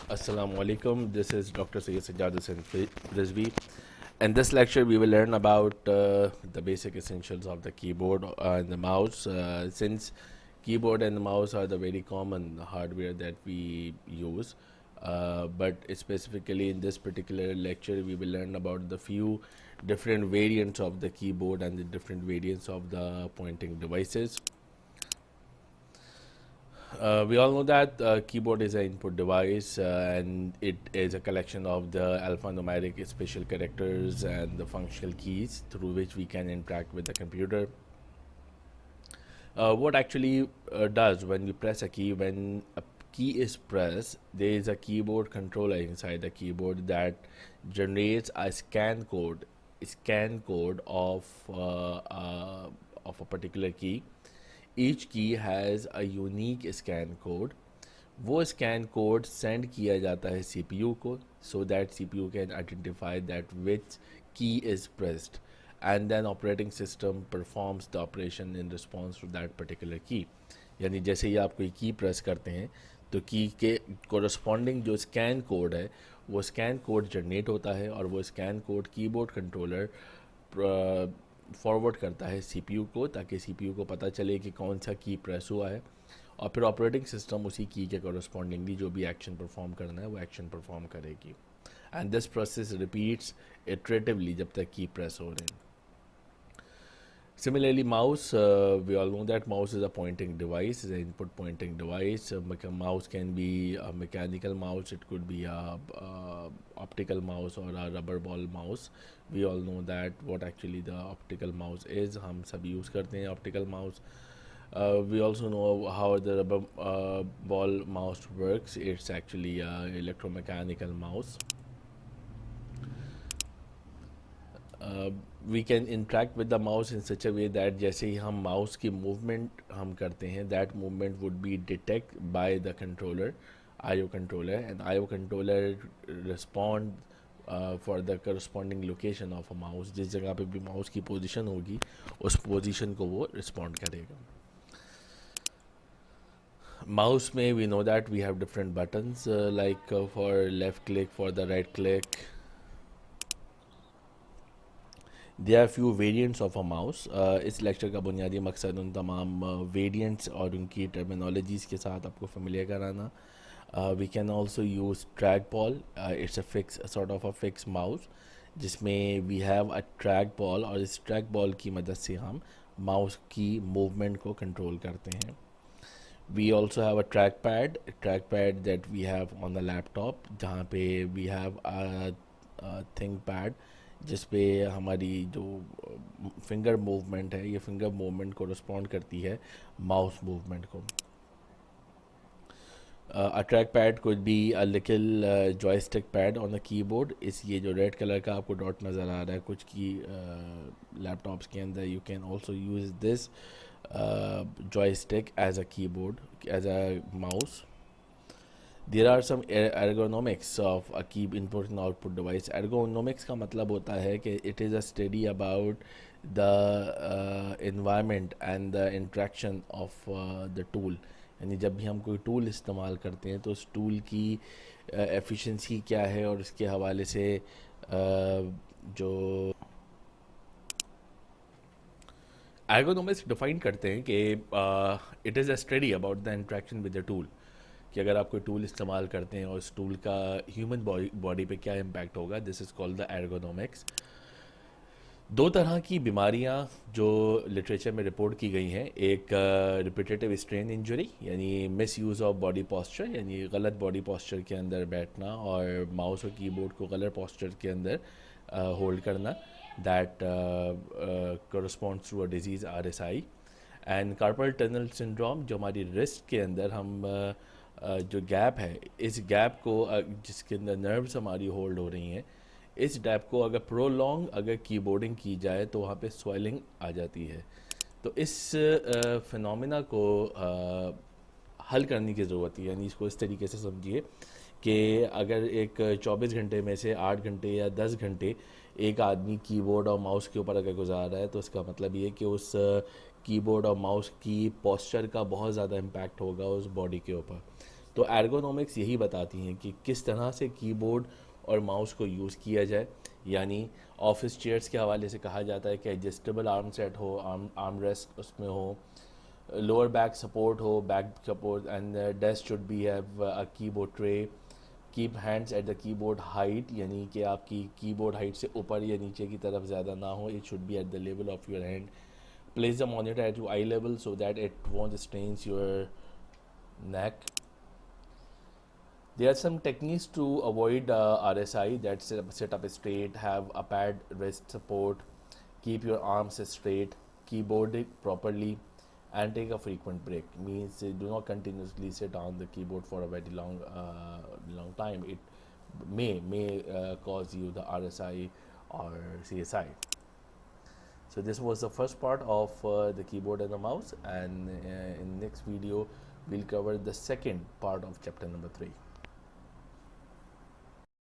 Assalamu alaikum. This is Dr. Syed Sajjad Hussain Rizvi. In this lecture, we will learn about the basic essentials of the keyboard and the mouse. Since keyboard and the mouse are the very common hardware that we use, but specifically in this particular lecture, we will learn about the few different variants of the keyboard and the different variants of the pointing devices. We all know that keyboard is an input device and it is a collection of the alphanumeric special characters and the functional keys through which we can interact with the computer. What actually does when you press a key, when a key is pressed, there is a keyboard controller inside the keyboard that generates a scan code of a particular key. Each key has a unique scan code. वो scan code send किया जाता है CPU को so that CPU can identify that which key is pressed and then operating system performs the operation in response to that particular key. यानी जैसे ही आप कोई की प्रेस करते हैं तो की के कोरस्पॉन्डिंग जो स्कैन कोड है वो स्कैन कोड जनरेट होता है और वो scan code keyboard controller forward करता है सीपीयू को ताकि सीपीयू को पता चले कि कौन सा की प्रेस हुआ है और फिर ऑपरेटिंग सिस्टम उसी की के कोरस्पॉन्डिंगली जो भी एक्शन परफॉर्म करना है वो एक्शन परफॉर्म करेगी. And this process repeats iteratively जब तक की प्रेस हो रहे हैं. Similarly, mouse, we all know that mouse is a pointing device, is an input pointing device. Mouse can be a mechanical mouse, it could be a optical mouse or a rubber ball mouse. We all know that what actually the optical mouse is. हम सब use करते हैं optical mouse. We also know how the rubber ball mouse works. It's actually a electromechanical mouse. We can interact with the mouse in such a way that जैसे ही हम mouse की movement हम करते हैं that movement would be detect by the controller, IO controller, and IO controller respond for the corresponding location of a mouse. जिस जगह पे भी माउस की पोजीशन होगी उस पोजीशन को वो रिस्पॉन्ड करेगा. Mouse में we know that we have different buttons like for left click, for the right click. There are few variants of a mouse. इस लेक्चर का बुनियादी मकसद उन तमाम वेरिएंट्स और उनकी टर्मिनोलॉजीज़ के साथ आपको फेमिलियर कराना. We can also use track ball. It's a fix sort of a fix mouse जिसमें we have a track ball और इस ट्रैक बॉल की मदद से हम माउस की मूवमेंट को कंट्रोल करते हैं. We also have a trackpad that we have on the laptop जहाँ पे we have a ThinkPad जिस पे हमारी जो फिंगर मूवमेंट है ये फिंगर मूवमेंट को रिस्पॉन्ड करती है माउस मूवमेंट को. A track pad could be a little joystick pad on the keyboard. इस ये जो रेड कलर का आपको डॉट नज़र आ रहा है कुछ की लैपटॉप्स के अंदर you can also use this joystick as a keyboard, as a mouse. There are some ergonomics of a key input and output device. Ergonomics का मतलब होता है कि it is a study about the environment and the interaction of the tool. यानी जब भी हम कोई टूल इस्तेमाल करते हैं तो उस टूल की एफिशिएंसी क्या है और इसके हवाले से जो एर्गोनॉमिक्स डिफाइन करते हैं कि it is a study about the interaction with the tool कि अगर आप कोई टूल इस्तेमाल करते हैं और उस टूल का ह्यूमन बॉडी पे क्या इम्पैक्ट होगा. This is called the ergonomics. दो तरह की बीमारियां जो लिटरेचर में रिपोर्ट की गई हैं. एक रिपीटेटिव स्ट्रेन इंजरी यानी miss use of body posture यानी गलत बॉडी पोस्चर के अंदर बैठना और माउस और कीबोर्ड को गलत पोस्चर के अंदर होल्ड करना. that corresponds to a disease RSI. And carpal tunnel syndrome जो हमारी रिस्ट के अंदर हम जो गैप है इस गैप को जिसके अंदर नर्व्स हमारी होल्ड हो रही हैं इस गैप को अगर प्रोलॉन्ग अगर कीबोर्डिंग की जाए तो वहाँ पे स्वेलिंग आ जाती है. तो इस फिनोमेना को हल करने की ज़रूरत है. यानी इसको इस तरीके से समझिए कि अगर एक 24 घंटे में से 8 घंटे या 10 घंटे एक आदमी कीबोर्ड और माउस के ऊपर अगर गुजार रहा है तो इसका मतलब ये कि उस कीबोर्ड और माउस की पोस्चर का बहुत ज़्यादा इम्पैक्ट होगा उस बॉडी के ऊपर. तो एर्गोनॉमिक्स यही बताती हैं कि किस तरह से कीबोर्ड और माउस को यूज़ किया जाए, यानी ऑफिस चेयर्स के हवाले से कहा जाता है कि एडजस्टेबल आर्म सेट हो, आर्म रेस्ट उसमें हो, लोअर बैक सपोर्ट हो, back support, and desk should be have a keyboard tray, keep hands at the keyboard height, यानी कि आपकी कीबोर्ड हाइट से ऊपर या नीचे की तरफ ज़्यादा ना हो, it should be at the level of your hand, place the monitor at your eye level so that it won't strains your neck. There are some techniques to avoid RSI, that sit up straight, have a pad wrist support, keep your arms straight, keyboard it properly, and take a frequent break. Means do not continuously sit on the keyboard for a very long time. It may cause you the RSI or CSI. So this was the first part of the keyboard and the mouse, and in next video we'll cover the second part of chapter number 3.